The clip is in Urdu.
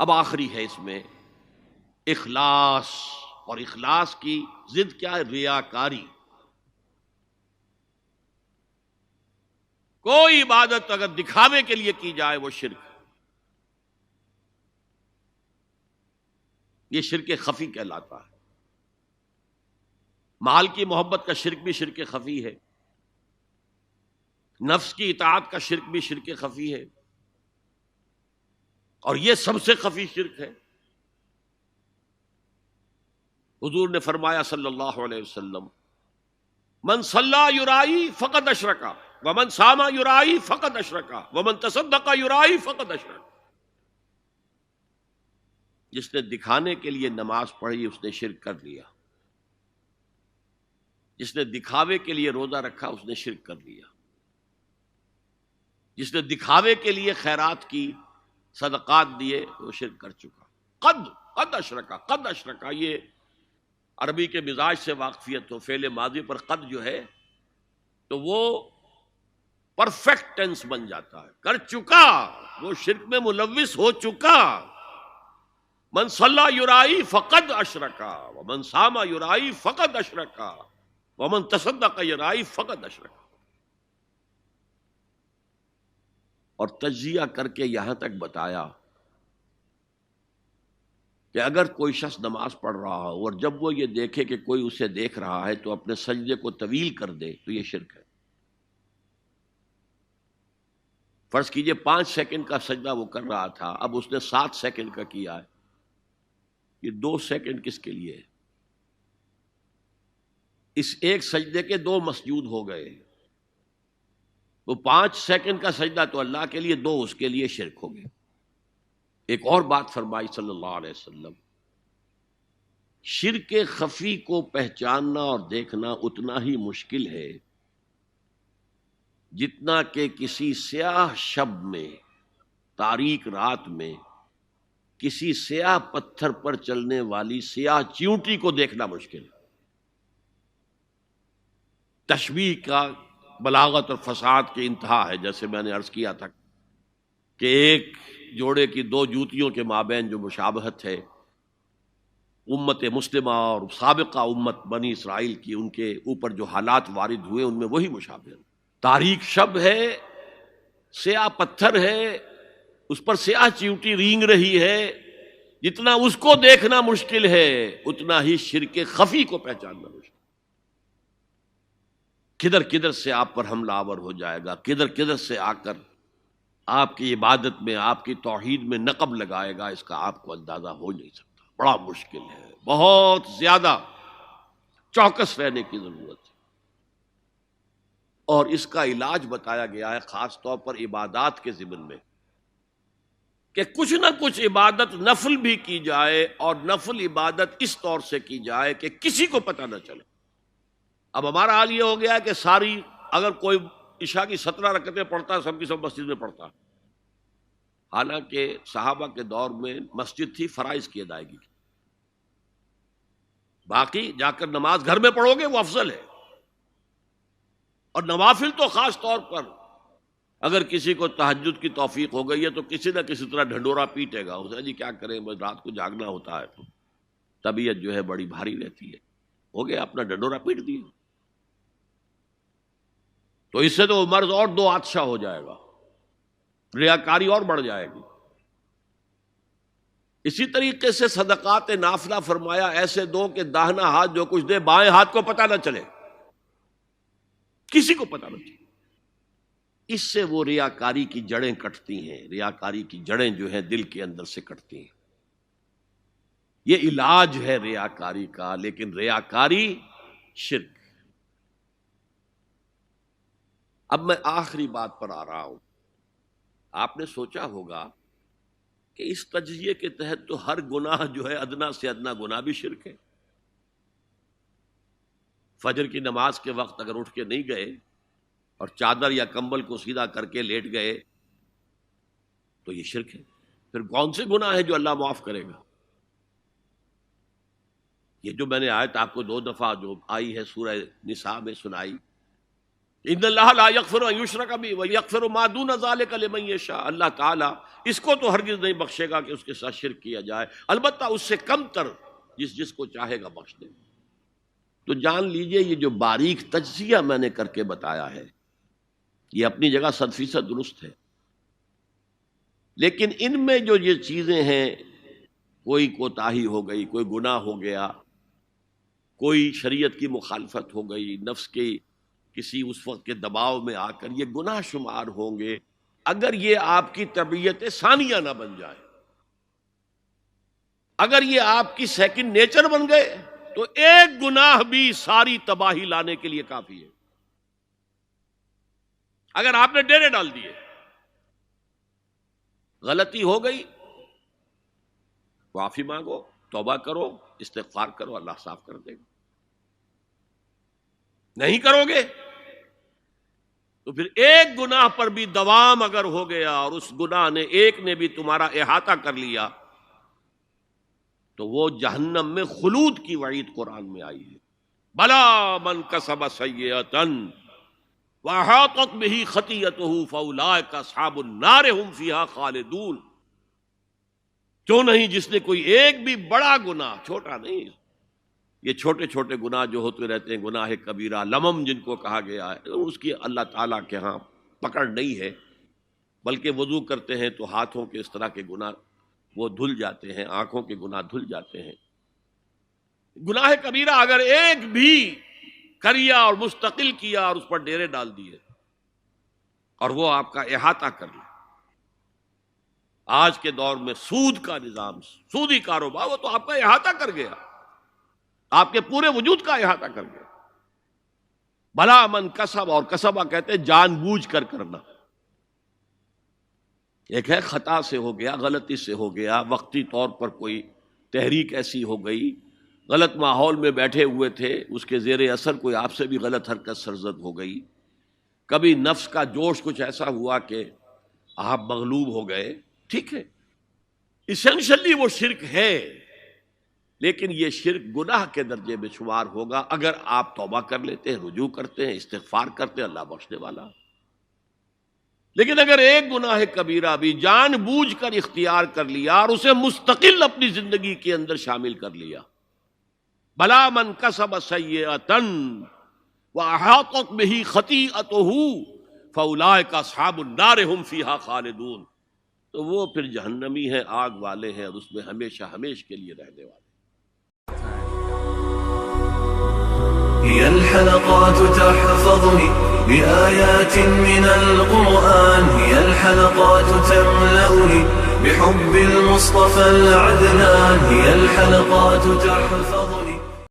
اب آخری ہے اس میں اخلاص، اور اخلاص کی ضد کیا ہے؟ ریاکاری۔ کوئی عبادت اگر دکھاوے کے لیے کی جائے وہ شرک، یہ شرک خفی کہلاتا ہے۔ مال کی محبت کا شرک بھی شرک خفی ہے، نفس کی اطاعت کا شرک بھی شرک خفی ہے، اور یہ سب سے خفی شرک ہے۔ حضور نے فرمایا صلی اللہ علیہ وسلم، من صلی یرائی فقد اشرکا ومن صام یرائی فقد اشرکا ومن تصدق یرائی فقد اشرکا۔ جس نے دکھانے کے لیے نماز پڑھی اس نے شرک کر لیا، جس نے دکھاوے کے لیے روزہ رکھا اس نے شرک کر لیا، جس نے دکھاوے کے لیے خیرات کی، صدقات دیے، وہ شرک کر چکا۔ قد اشرکا، قد اشرکا، یہ عربی کے مزاج سے واقفیت ہو، فعل ماضی پر قد جو ہے تو وہ پرفیکٹ ٹینس بن جاتا ہے، کر چکا، وہ شرک میں ملوث ہو چکا۔ من صلی یرائی فقد اشرکا ومن صام یرائی فقد اشرکا ومن تصدق یرائی فقد اشرکا۔ اور تجزیہ کر کے یہاں تک بتایا کہ اگر کوئی شخص نماز پڑھ رہا ہو اور جب وہ یہ دیکھے کہ کوئی اسے دیکھ رہا ہے تو اپنے سجدے کو طویل کر دے تو یہ شرک ہے۔ فرض کیجئے 5 سیکنڈ کا سجدہ وہ کر رہا تھا، اب اس نے 7 سیکنڈ کا کیا ہے، یہ 2 سیکنڈ کس کے لیے ہے؟ اس ایک سجدے کے 2 مسجود ہو گئے۔ وہ 5 سیکنڈ کا سجدہ تو اللہ کے لیے، 2 اس کے لیے شرک ہو گئے۔ ایک اور بات فرمائی صلی اللہ علیہ وسلم، شرک خفی کو پہچاننا اور دیکھنا اتنا ہی مشکل ہے جتنا کہ کسی سیاہ شب میں، تاریک رات میں کسی سیاہ پتھر پر چلنے والی سیاہ چیونٹی کو دیکھنا مشکل ہے۔ تشبیہ کا بلاغت اور فصاحت کی انتہا ہے، جیسے میں نے عرض کیا تھا کہ ایک جوڑے کی 2 جوتیوں کے مابین جو مشابہت ہے، امت مسلمہ اور سابقہ امت بنی اسرائیل کی، ان کے اوپر جو حالات وارد ہوئے ان میں وہی مشابہت۔ تاریک شب ہے، سیاہ پتھر ہے، اس پر سیاہ چیونٹی رینگ رہی ہے، جتنا اس کو دیکھنا مشکل ہے اتنا ہی شرک خفی کو پہچاننا مشکل۔ کدھر کدھر سے آپ پر حملہ آور ہو جائے گا، کدھر کدھر سے آ کر آپ کی عبادت میں، آپ کی توحید میں نقب لگائے گا، اس کا آپ کو اندازہ ہو نہیں سکتا۔ بڑا مشکل ہے، بہت زیادہ چوکس رہنے کی ضرورت ہے۔ اور اس کا علاج بتایا گیا ہے خاص طور پر عبادات کے ضمن میں، کہ کچھ نہ کچھ عبادت نفل بھی کی جائے، اور نفل عبادت اس طور سے کی جائے کہ کسی کو پتہ نہ چلے۔ اب ہمارا حال یہ ہو گیا ہے کہ ساری، اگر کوئی عشاء کی 17 رکعتیں پڑھتا ہے، سب کی سب مسجد میں پڑھتا ہے، حالانکہ صحابہ کے دور میں مسجد تھی فرائض کی ادائیگی کی، باقی جا کر نماز گھر میں پڑھو گے وہ افضل ہے۔ اور نوافل تو خاص طور پر اگر کسی کو تہجد کی توفیق ہو گئی ہے تو کسی نہ کسی طرح ڈھنڈورا پیٹے گا، اسے جی کیا کریں، بس رات کو جاگنا ہوتا ہے تو طبیعت جو ہے بڑی بھاری رہتی ہے، ہو گیا اپنا ڈھنڈورا پیٹ دیا، تو اس سے تو مرض اور 2 آتشا ہو جائے گا، ریاکاری اور بڑھ جائے گی۔ اسی طریقے سے صدقات نافلہ فرمایا ایسے دو کہ داہنا ہاتھ جو کچھ دے بائیں ہاتھ کو پتہ نہ چلے، کسی کو پتہ نہ چلے۔ اس سے وہ ریاکاری کی جڑیں کٹتی ہیں، ریاکاری کی جڑیں جو ہیں دل کے اندر سے کٹتی ہیں۔ یہ علاج ہے ریاکاری کا، لیکن ریاکاری شرک۔ اب میں آخری بات پر آ رہا ہوں۔ آپ نے سوچا ہوگا کہ اس تجزیے کے تحت تو ہر گناہ جو ہے ادنا سے ادنا گناہ بھی شرک ہے۔ فجر کی نماز کے وقت اگر اٹھ کے نہیں گئے اور چادر یا کمبل کو سیدھا کر کے لیٹ گئے تو یہ شرک ہے۔ پھر کون سے گناہ ہے جو اللہ معاف کرے گا؟ یہ جو میں نے آیت آپ کو 2 دفعہ جو آئی ہے سورہ نساء میں سنائی، ان اللہ لا یغفر ان یشرک بہ ویغفر ما دون ذلک لمن یشاء، اللہ تعالیٰ اس کو تو ہرگز نہیں بخشے گا کہ اس کے ساتھ شرک کیا جائے، البتہ اس سے کم تر جس کو چاہے گا بخش دے۔ تو جان لیجئے یہ جو باریک تجزیہ میں نے کر کے بتایا ہے یہ اپنی جگہ 100% درست ہے، لیکن ان میں جو یہ چیزیں ہیں، کوئی کوتاہی ہو گئی، کوئی گناہ ہو گیا، کوئی شریعت کی مخالفت ہو گئی، نفس کی کسی اس وقت کے دباؤ میں آ کر، یہ گناہ شمار ہوں گے اگر یہ آپ کی طبیعت ثانیہ نہ بن جائے۔ اگر یہ آپ کی سیکنڈ نیچر بن گئے تو ایک گناہ بھی ساری تباہی لانے کے لیے کافی ہے۔ اگر آپ نے ڈیرے ڈال دیے، غلطی ہو گئی، معافی مانگو، توبہ کرو، استغفار کرو، اللہ صاف کر دے گا۔ نہیں کرو گے تو پھر ایک گناہ پر بھی دوام اگر ہو گیا اور اس گناہ نے ایک نے بھی تمہارا احاطہ کر لیا تو وہ جہنم میں خلود کی وعید قرآن میں آئی ہے۔ بلا من کسب سیئۃ واحاطت بہ خطیئتہ فاولئک اصحاب النار هم فیہا خالدون۔ کیوں نہیں جس نے کوئی ایک بھی بڑا گناہ، چھوٹا نہیں، یہ چھوٹے چھوٹے گناہ جو ہوتے رہتے ہیں، گناہ کبیرہ لمم جن کو کہا گیا ہے، اس کی اللہ تعالیٰ کے ہاں پکڑ نہیں ہے، بلکہ وضو کرتے ہیں تو ہاتھوں کے اس طرح کے گناہ وہ دھل جاتے ہیں، آنکھوں کے گناہ دھل جاتے ہیں۔ گناہ کبیرہ اگر ایک بھی کریا اور مستقل کیا اور اس پر ڈیرے ڈال دیے اور وہ آپ کا احاطہ کر لیا، آج کے دور میں سود کا نظام، سودی کاروبار، وہ تو آپ کا احاطہ کر گیا، آپ کے پورے وجود کا احاطہ کر گیا۔ بھلا من کسب، اور کسبہ کہتے ہیں جان بوجھ کر کرنا۔ ایک ہے خطا سے ہو گیا، غلطی سے ہو گیا، وقتی طور پر کوئی تحریک ایسی ہو گئی، غلط ماحول میں بیٹھے ہوئے تھے، اس کے زیر اثر کوئی آپ سے بھی غلط حرکت سرزد ہو گئی، کبھی نفس کا جوش کچھ ایسا ہوا کہ آپ مغلوب ہو گئے، ٹھیک ہے، اسینشلی وہ شرک ہے، لیکن یہ شرک گناہ کے درجے میں شمار ہوگا اگر آپ توبہ کر لیتے ہیں، رجوع کرتے ہیں، استغفار کرتے ہیں، اللہ بخشنے والا۔ لیکن اگر ایک گناہ کبیرہ بھی جان بوجھ کر اختیار کر لیا اور اسے مستقل اپنی زندگی کے اندر شامل کر لیا، بلا من کسب سیئۃ واحاطت بہ خطیئتہ فاولئک اصحاب النار هم فیہا خالدون، تو وہ پھر جہنمی ہیں، آگ والے ہیں، اور اس میں ہمیشہ ہمیش کے لیے رہنے والے۔ هي الحلقات تحفظني بآيات من القرآن، هي الحلقات تملأني بحب المصطفى العدنان، هي الحلقات تحفظني